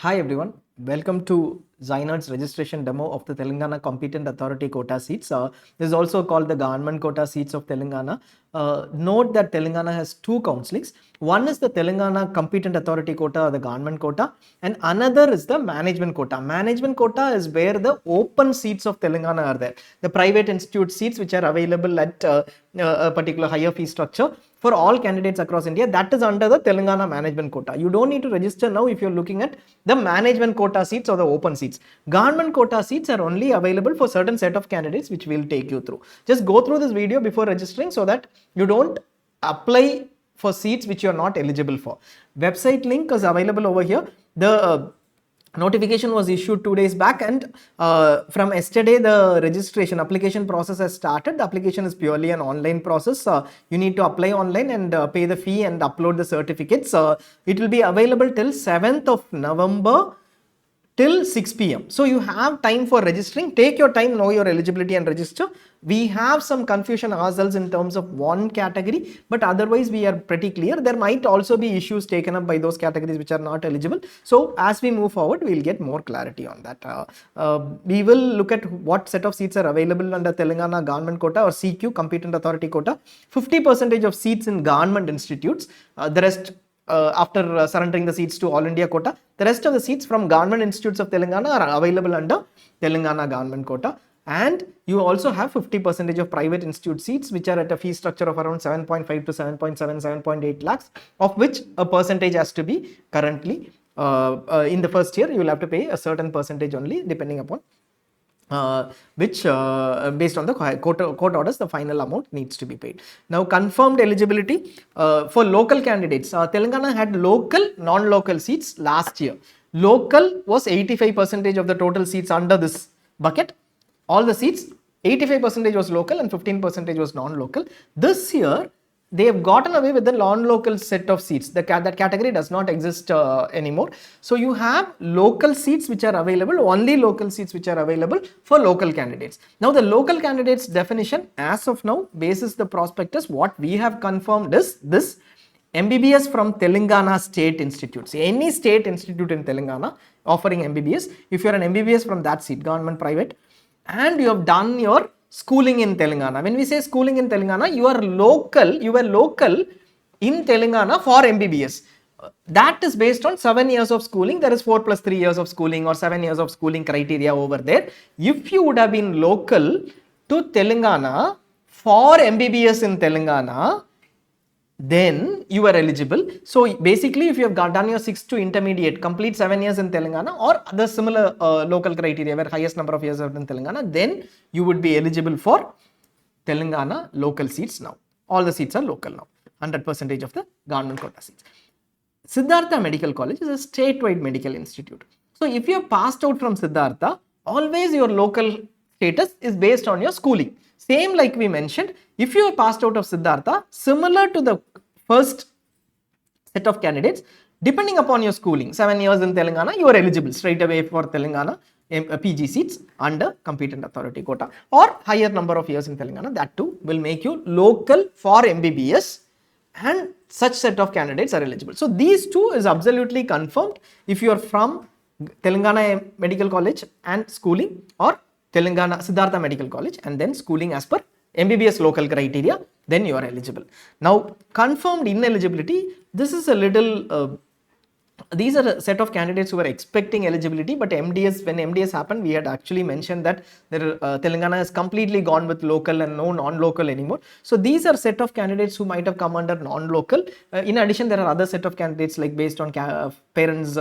Hi everyone, welcome to ZyNerd's registration demo of the Telangana Competent Authority Quota seats. This is also called the Government Quota seats of Telangana. Note that Telangana has two counselings. One is the Telangana Competent Authority Quota or the Government Quota, and another is the Management Quota. Management Quota is where the open seats of Telangana are there. The private institute seats which are available at a particular higher fee structure for all candidates across India, that is under the Telangana Management Quota. You don't need to register now if you're looking at the Management Quota seats or the open seats. Government Quota seats are only available for certain set of candidates which we'll take you through. Just go through this video before registering so that you don't apply for seats which you are not eligible for. Website link is available over here. The notification was issued 2 days back, and from yesterday the registration application process has started. The application is purely an online process. You need to apply online and pay the fee and upload the certificates. It will be available till 7th of November till 6 p.m. So you have time for registering. Take your time, know your eligibility and register. We have some confusion ourselves in terms of one category, but otherwise we are pretty clear. There might also be issues taken up by those categories which are not eligible. So as we move forward, we'll get more clarity on that. We will look at what set of seats are available under Telangana Government Quota or CQ, Competent Authority Quota. 50% of seats in government institutes. The rest after surrendering the seats to All India Quota, the rest of the seats from government institutes of Telangana are available under Telangana Government Quota. And you also have 50% of private institute seats which are at a fee structure of around 7.5 to 7.7, 7.8 lakhs, of which a percentage has to be currently in the first year you will have to pay a certain percentage only depending upon which based on the court orders the final amount needs to be paid. Now confirmed eligibility for local candidates. Telangana had local, non-local seats last year. Local was 85% of the total seats under this bucket. All the seats, 85% was local and 15% was non-local. This year they have gotten away with the non-local set of seats. That category does not exist anymore. So you have local seats which are available, only local seats which are available for local candidates. Now the local candidates definition as of now, basis the prospectus, what we have confirmed is this: MBBS from Telangana state institutes. Any state institute in Telangana offering MBBS, if you are an MBBS from that seat, government, private, and you have done your schooling in Telangana. When we say schooling in Telangana, you were local in Telangana for MBBS. That is based on 7 years of schooling. There is 4 plus 3 years of schooling or 7 years of schooling criteria over there. If you would have been local to Telangana for MBBS in Telangana, then you are eligible. So basically, if you have done your 6th to intermediate, complete 7 years in Telangana or other similar local criteria where highest number of years are in Telangana, then you would be eligible for Telangana local seats now. All the seats are local now, 100% of the government quota seats. Siddhartha Medical College is a statewide medical institute. So if you have passed out from Siddhartha, always your local status is based on your schooling. Same like we mentioned, if you have passed out of Siddhartha, similar to the first set of candidates, depending upon your schooling, 7 years in Telangana, you are eligible straight away for Telangana PG seats under Competent Authority Quota, or higher number of years in Telangana. That too will make you local for MBBS, and such set of candidates are eligible. So these two is absolutely confirmed if you are from Telangana Medical College and schooling, or Telangana Siddhartha Medical College and then schooling as per MBBS local criteria, then you are eligible. Now confirmed ineligibility, this is a little these are a set of candidates who were expecting eligibility, but MDS, when MDS happened, we had actually mentioned that Telangana has completely gone with local and no non-local anymore. So these are set of candidates who might have come under non-local. In addition, there are other set of candidates like based on parents'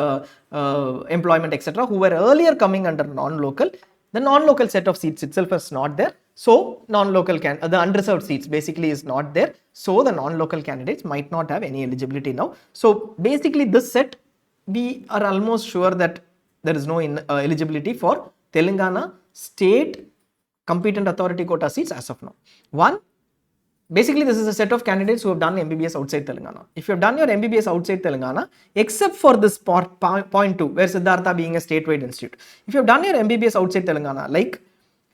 employment, etc., who were earlier coming under non-local. The non-local set of seats itself is not there. So non-local the unreserved seats basically is not there. So the non-local candidates might not have any eligibility now. So basically this set, we are almost sure that there is no eligibility for Telangana state competent authority quota seats as of now. Basically this is a set of candidates who have done MBBS outside Telangana. If you have done your MBBS outside Telangana, except for this point 2, where Siddhartha being a statewide institute, if you have done your MBBS outside Telangana, like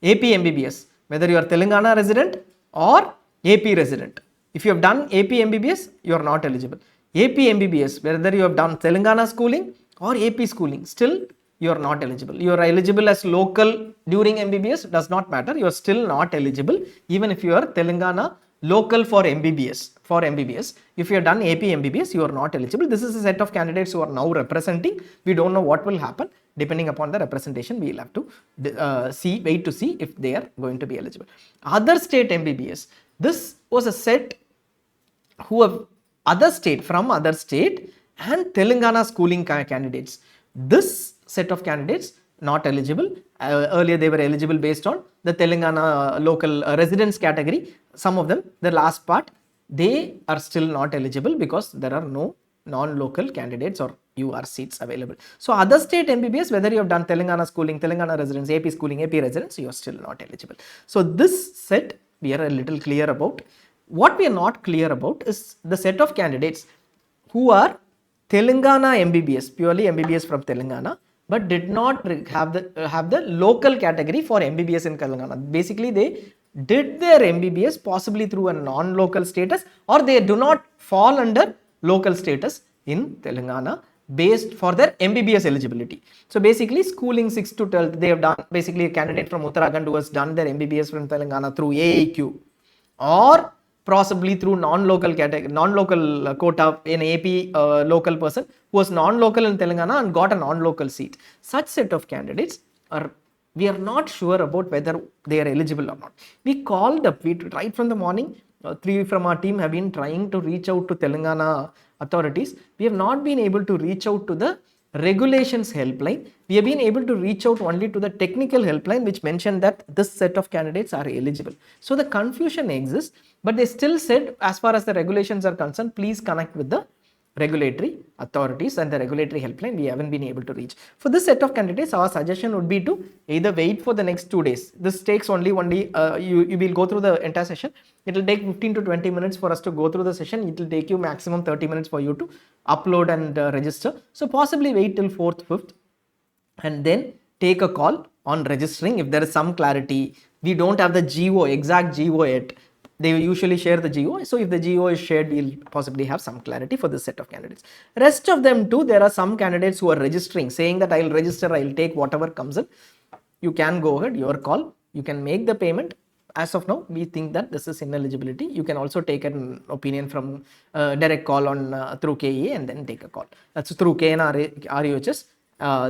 AP MBBS, whether you are Telangana resident or AP resident, if you have done AP MBBS, you are not eligible. AP MBBS, whether you have done Telangana schooling or AP schooling, still you are not eligible. You are eligible as local during MBBS, does not matter. You are still not eligible even if you are Telangana local for MBBS. For MBBS, if you have done AP MBBS, you are not eligible. This is a set of candidates who are now representing. We don't know what will happen. Depending upon the representation, we will have to wait to see if they are going to be eligible. Other state MBBS, this was a set who have from other state and Telangana schooling candidates. This set of candidates not eligible. Earlier they were eligible based on the Telangana local residence category. Some of them, the last part, they are still not eligible because there are no non-local candidates or UR seats available. So other state MBBS, whether you have done Telangana schooling, Telangana residence, AP schooling, AP residence, you are still not eligible. So this set we are a little clear about. What we are not clear about is the set of candidates who are Telangana MBBS, purely MBBS from Telangana, but did not have the local category for MBBS in Telangana. Basically, they did their MBBS possibly through a non-local status, or they do not fall under local status in Telangana based for their MBBS eligibility. So basically, schooling 6 to 12, they have done, basically a candidate from Uttarakhand who has done their MBBS from Telangana through AAQ, or possibly through non-local quota in AP local person who was non-local in Telangana and got a non-local seat. Such set of candidates we are not sure about whether they are eligible or not. We called up, right from the morning, 3 from our team have been trying to reach out to Telangana authorities. We have not been able to reach out to the regulations helpline. We have been able to reach out only to the technical helpline, which mentioned that this set of candidates are eligible. So the confusion exists, but they still said, as far as the regulations are concerned, please connect with the regulatory authorities and the regulatory helpline. We haven't been able to reach. For this set of candidates, our suggestion would be to either wait for the next 2 days. This takes only one day. You will go through the entire session. It will take 15 to 20 minutes for us to go through the session. It will take you maximum 30 minutes for you to upload and register. So possibly wait till 4th, 5th and then take a call on registering if there is some clarity. We don't have the GO, exact GO yet. They usually share the GO. So if the GO is shared, we'll possibly have some clarity for this set of candidates. Rest of them too, there are some candidates who are registering, saying that I'll register, I'll take whatever comes in. You can go ahead, your call. You can make the payment. As of now, we think that this is ineligibility. You can also take an opinion from direct call on through KE and then take a call. That's through KN RUHS,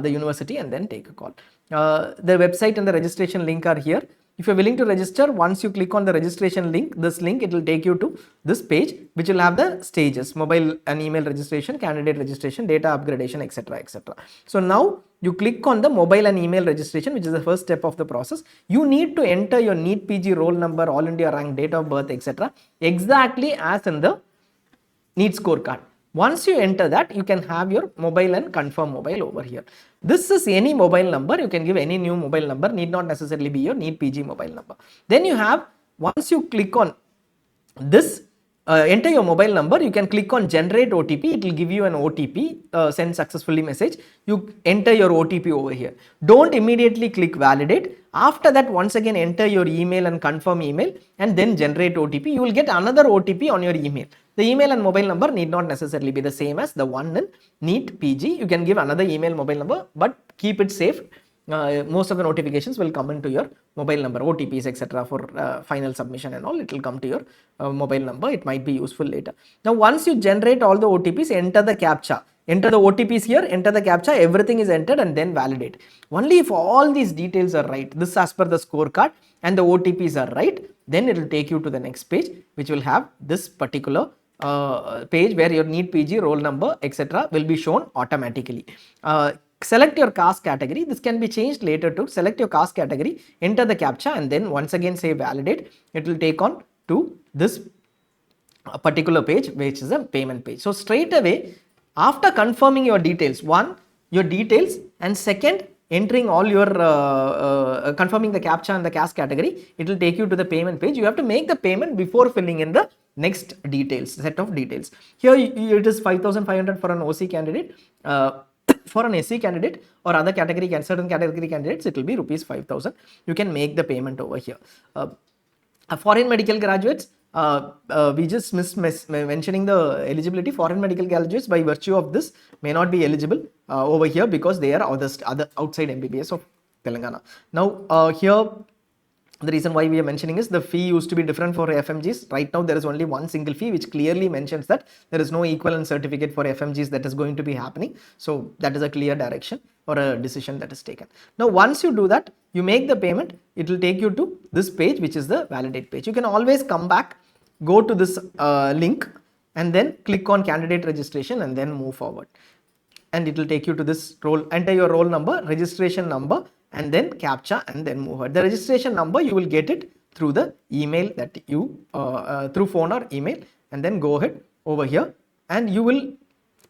the university, and then take a call. The website and the registration link are here. If you're willing to register, once you click on the registration link, this link, it will take you to this page, which will have the stages: mobile and email registration, candidate registration, data upgradation, etc., etc. So now you click on the mobile and email registration, which is the first step of the process. You need to enter your NEET PG roll number, all India rank, date of birth, etc., exactly as in the NEET scorecard. Once you enter that, you can have your mobile and confirm mobile over here. This is any mobile number. You can give any new mobile number, need not necessarily be your NEET PG mobile number. Then you have, once you click on this, enter your mobile number, you can click on generate OTP. It will give you an OTP, send successfully message. You enter your OTP over here. Don't immediately click validate. After that, once again enter your email and confirm email and then generate OTP. You will get another OTP on your email. The email and mobile number need not necessarily be the same as the one in NEET PG. You can give another email, mobile number, but keep it safe. Most of the notifications will come into your mobile number, OTPs, etc. for final submission and all. It will come to your mobile number. It might be useful later. Now, once you generate all the OTPs, enter the CAPTCHA. Enter the OTPs here, enter the CAPTCHA, everything is entered and then validate. Only if all these details are right, this as per the scorecard, and the OTPs are right, then it will take you to the next page, which will have this particular page where your NEET PG roll number, etc. will be shown automatically. Select your caste category. This can be changed later too. Select your caste category, enter the CAPTCHA, and then once again say validate. It will take on to this particular page, which is a payment page. So straight away, after confirming your details, one, your details, and second, entering all your confirming the CAPTCHA and the caste category, it will take you to the payment page. You have to make the payment before filling in the next details, set of details. Here it is 5,500 for an OC candidate. For an SC candidate or other category, certain category candidates, it will be rupees 5,000. You can make the payment over here. Foreign medical graduates, we just missed mentioning the eligibility. Foreign medical graduates by virtue of this may not be eligible over here because they are other outside MBBS of Telangana. Now here the reason why we are mentioning is the fee used to be different for FMGs. Right now there is only one single fee which clearly mentions that there is no equivalent certificate for FMGs that is going to be happening. So that is a clear direction or a decision that is taken. Now once you do that, you make the payment, it will take you to this page which is the validate page. You can always come back, go to this link and then click on candidate registration and then move forward. And it will take you to this roll, enter your roll number, registration number, and then captcha and then move ahead. The registration number you will get it through the email that you through phone or email, and then go ahead over here and you will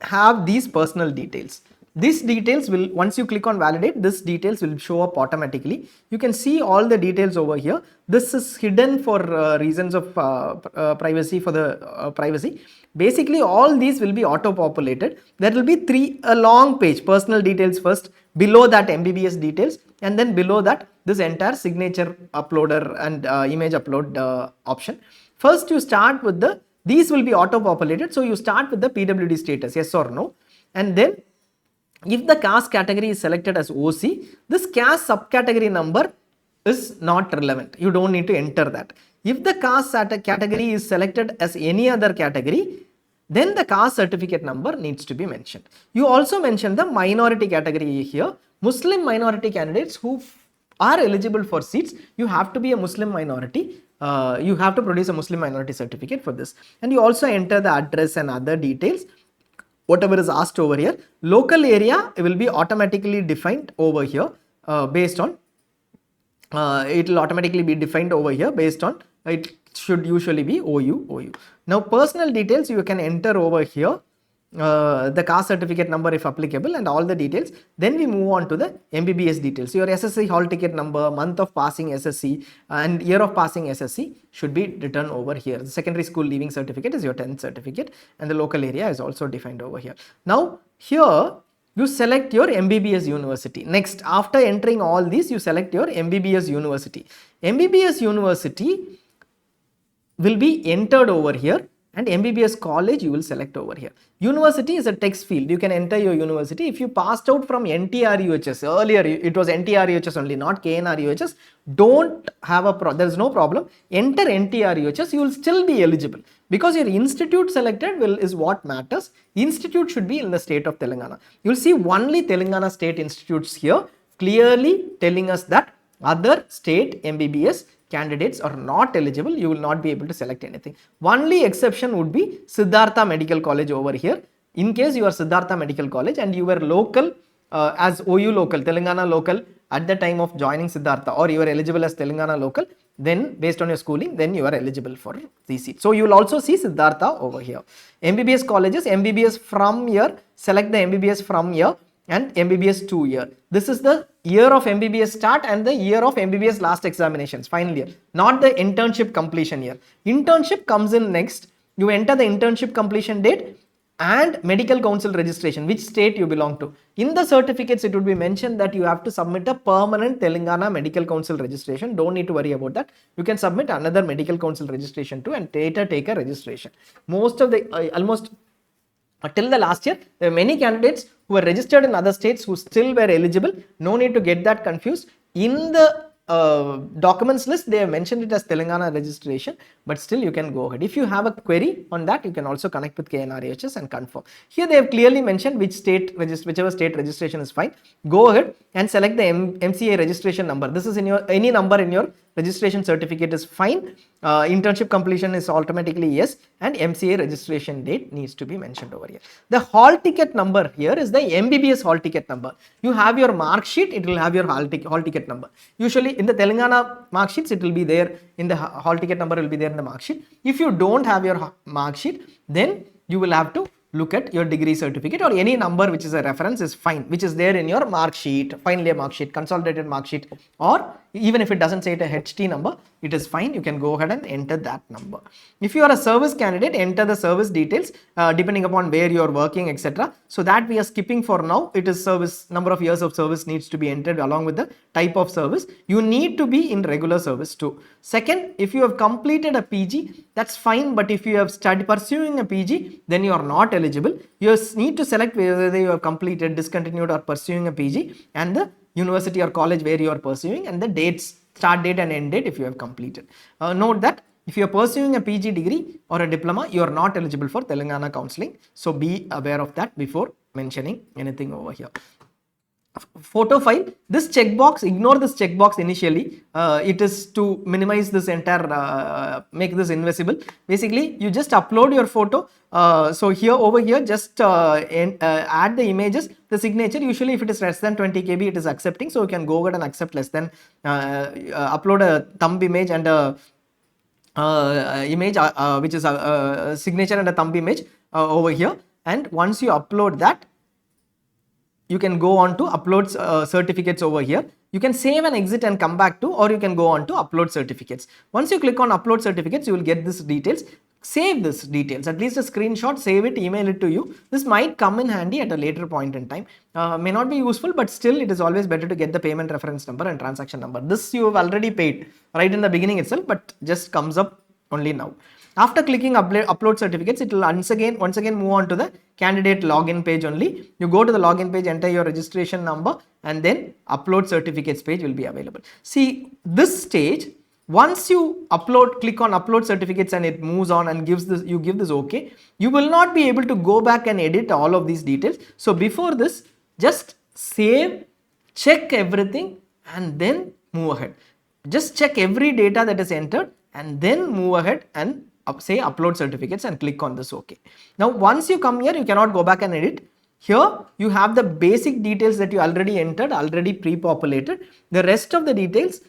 have these personal details. These details will, once you click on validate, this details will show up automatically. You can see all the details over here. This is hidden for reasons of privacy, for the privacy. Basically all these will be auto populated. There will be a long page, personal details first, below that MBBS details, and then below that this entire signature uploader and image upload option. First you start with these will be auto populated. So you start with the PWD status, yes or no, and then if the caste category is selected as OC, this caste subcategory number is not relevant. You don't need to enter that. If the caste category is selected as any other category, then the caste certificate number needs to be mentioned. You also mentioned the minority category here. Muslim minority candidates who are eligible for seats, you have to be a Muslim minority. You have to produce a Muslim minority certificate for this. And you also enter the address and other details. Whatever is asked over here, local area will be automatically defined over here based on, it will automatically be defined over here based on, it should usually be OU. Now personal details you can enter over here, the caste certificate number if applicable and all the details. Then we move on to the MBBS details. Your SSC hall ticket number, month of passing SSC and year of passing SSC should be written over here. The secondary school leaving certificate is your 10th certificate and the local area is also defined over here. Now here you select your MBBS university. Next, after entering all these, you select your MBBS university. MBBS university will be entered over here, and MBBS college you will select over here. University is a text field. You can enter your university. If you passed out from NTRUHS, earlier it was NTRUHS only, not KNRUHS, don't have there is no problem. Enter NTRUHS, you will still be eligible because your institute selected is what matters. Institute should be in the state of Telangana. You will see only Telangana state institutes here, clearly telling us that other state MBBS candidates are not eligible. You will not be able to select anything. Only exception would be Siddhartha Medical College over here. In case you are Siddhartha Medical College and you were local as OU local, Telangana local at the time of joining Siddhartha, or you are eligible as Telangana local, then based on your schooling, then you are eligible for these seats. So you will also see Siddhartha over here. MBBS colleges, MBBS from year, select the MBBS from year and MBBS 2 year. This is the year of MBBS start and the year of MBBS last examinations, final year, not the internship completion year. Internship comes in next. You enter the internship completion date and medical council registration, which state you belong to. In the certificates, it would be mentioned that you have to submit a permanent Telangana medical council registration. Don't need to worry about that. You can submit another medical council registration too and later take a registration. Most of the, almost till the last year, there were many candidates who were registered in other states who still were eligible. No need to get that confused. In the documents list, they have mentioned it as Telangana registration, but still you can go ahead. If you have a query on that, you can also connect with KNRHS and confirm. Here they have clearly mentioned which state, whichever state registration is fine. Go ahead and select the MCA registration number. This is in your, any number in your registration certificate is fine. Internship completion is automatically yes, and MCA registration date needs to be mentioned over here. The hall ticket number here is the MBBS hall ticket number. You have your mark sheet, it will have your hall ticket number. Usually in the Telangana mark sheets, it will be there in the hall ticket number will be there in the mark sheet. If you don't have your mark sheet, then you will have to look at your degree certificate, or any number which is a reference is fine, which is there in your mark sheet, final year mark sheet, consolidated mark sheet, or even if it doesn't say it a HT number, it is fine. You can go ahead and enter that number. If you are a service candidate, enter the service details depending upon where you are working, etc. So that we are skipping for now. It is service, number of years of service needs to be entered along with the type of service. You need to be in regular service too. Second, if you have completed a PG, that's fine, but if you have studied pursuing a PG, then you are not eligible. You need to select whether you have completed, discontinued, or pursuing a PG, and the university or college where you are pursuing, and the dates, start date and end date if you have completed. Note that if you are pursuing a PG degree or a diploma, you are not eligible for Telangana counseling. So be aware of that before mentioning anything over here. Photo file, this checkbox, ignore this checkbox initially. It is to minimize this entire, make this invisible. Basically, you just upload your photo. So here, over here, just add the images, the signature. Usually if it is less than 20 KB, it is accepting. So you can go ahead and accept less than, upload a thumb image and a image which is a signature and a thumb image over here. And once you upload that, you can go on to upload certificates over here. You can save and exit and come back to, or you can go on to upload certificates. Once you click on upload certificates, you will get this details. Save this details, at least a screenshot, save it, email it to you. This might come in handy at a later point in time. May not be useful, but still it is always better to get the payment reference number and transaction number. This you have already paid right in the beginning itself, but just comes up only now. After clicking upload certificates, it will once again move on to the candidate login page only. You go to the login page, enter your registration number, and then upload certificates page will be available. See, this stage, once you click on upload certificates and it moves on and you give this okay, you will not be able to go back and edit all of these details. So before this, just save, check everything, and then move ahead. Just check every data that is entered and then move ahead and say upload certificates and click on this OK. Now once you come here, you cannot go back and edit. Here you have the basic details that you already entered, already pre-populated. The rest of the details,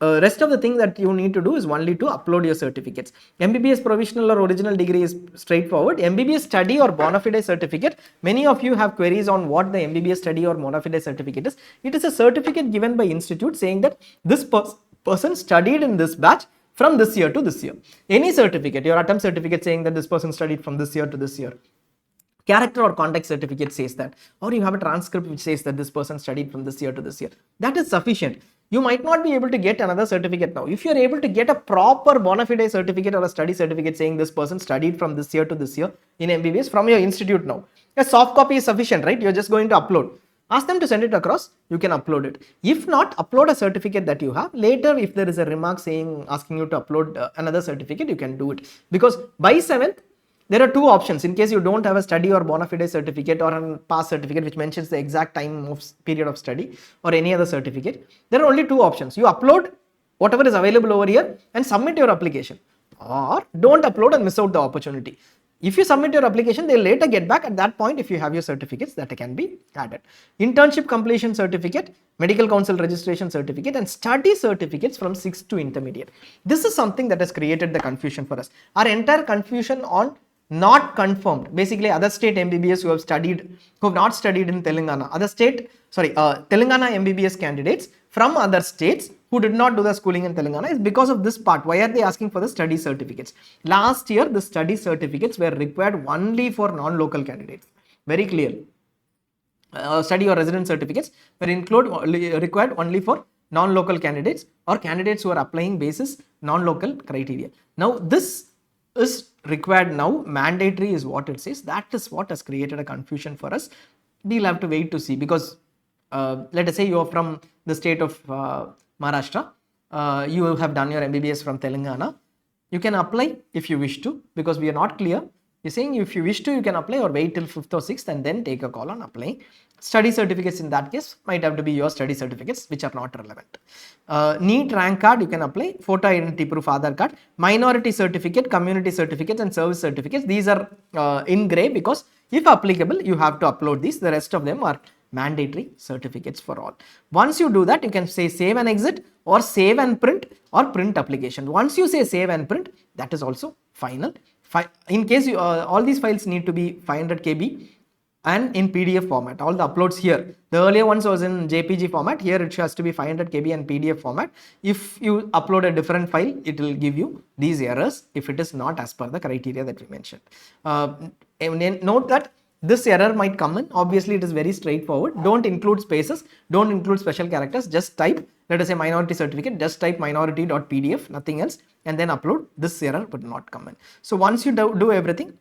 rest of the thing that you need to do is only to upload your certificates. MBBS provisional or original degree is straightforward. MBBS study or bona fide certificate, many of you have queries on what the MBBS study or bona fide certificate is. It is a certificate given by institute saying that this person studied in this batch from this year to this year. Any certificate, your attempt certificate saying that this person studied from this year to this year. Character or contact certificate says that, or you have a transcript which says that this person studied from this year to this year. That is sufficient. You might not be able to get another certificate now. If you are able to get a proper bona fide certificate or a study certificate saying this person studied from this year to this year in MBBS from your institute now, a soft copy is sufficient, right? You're just going to upload. Ask them to send it across, you can upload it. If not, upload a certificate that you have. Later, if there is a remark asking you to upload another certificate, you can do it. Because by 7th, there are two options. In case you don't have a study or bona fide certificate or a pass certificate which mentions the exact time of period of study or any other certificate, there are only two options. You upload whatever is available over here and submit your application, or don't upload and miss out the opportunity. If you submit your application, they'll later get back. At that point, if you have your certificates, that can be added. Internship completion certificate, medical council registration certificate, and study certificates from 6th to intermediate. This is something that has created the confusion for us. Our entire confusion on not confirmed, basically other state MBBS who have not studied in Telangana, Telangana MBBS candidates from other states who did not do the schooling in Telangana is because of this part. Why are they asking for the study certificates? Last year, the study certificates were required only for non-local candidates. Very clear. Study or residence certificates were required only for non-local candidates or candidates who are applying basis non-local criteria. Now, this is required now, mandatory is what it says. That is what has created a confusion for us. We'll have to wait to see, because let us say you are from the state of Maharashtra, you have done your MBBS from Telangana. You can apply if you wish to, because we are not clear. You're saying if you wish to, you can apply, or wait till 5th or 6th and then take a call on applying. Study certificates in that case might have to be your study certificates which are not relevant. NEET rank card you can apply, photo identity proof, Aadhaar card, minority certificate, community certificates and service certificates. These are in grey because if applicable you have to upload these. The rest of them are mandatory certificates for all. Once you do that, you can say save and exit or save and print or print application. Once you say save and print, that is also final. In case you, all these files need to be 500 KB and in PDF format. All the uploads here, the earlier ones was in JPG format. Here it has to be 500 KB and PDF format. If you upload a different file, it will give you these errors if it is not as per the criteria that we mentioned. And note that this error might come in. Obviously, it is very straightforward. Don't include spaces, don't include special characters. Just type, let us say minority certificate, just type minority.pdf, nothing else, and then upload. This error would not come in. So once you do everything,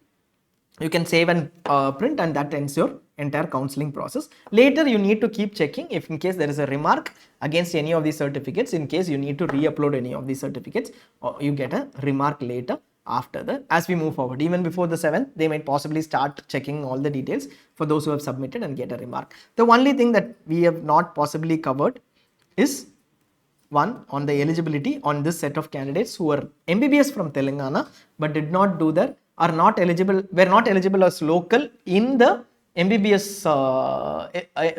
you can save and print, and that ends your entire counseling process. Later you need to keep checking if in case there is a remark against any of these certificates, in case you need to re-upload any of these certificates, or you get a remark later after that. As we move forward, even before the 7th, they might possibly start checking all the details for those who have submitted and get a remark. The only thing that we have not possibly covered is one, on the eligibility on this set of candidates who are MBBS from Telangana but did not do that, are not eligible, were not eligible as local in the MBBS,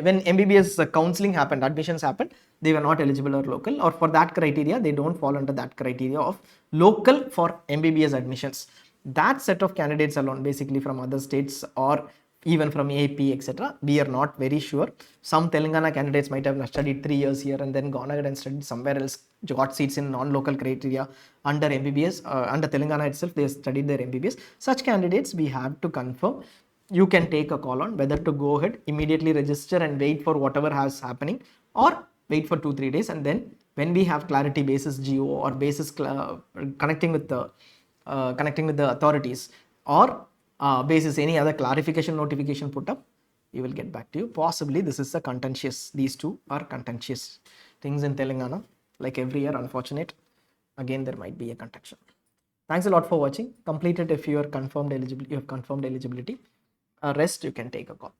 when MBBS counseling happened, admissions happened, they were not eligible or local, or for that criteria, they don't fall under that criteria of local for MBBS admissions. That set of candidates alone, basically from other states or even from AP, etc. We are not very sure. Some Telangana candidates might have studied 3 years here and then gone ahead and studied somewhere else, got seats in non-local criteria under MBBS, under Telangana itself, they studied their MBBS. Such candidates we have to confirm. You can take a call on whether to go ahead, immediately register and wait for whatever has happening, or wait for 2-3 days, and then when we have clarity basis GO or basis connecting with the authorities, or basis any other clarification notification put up, you will get back to you. Possibly this is a contentious, these two are contentious things in Telangana. Like every year, unfortunate, again there might be a contention. Thanks a lot for watching. Complete it if you are confirmed eligibility. You have confirmed eligibility. Rest you can take a call.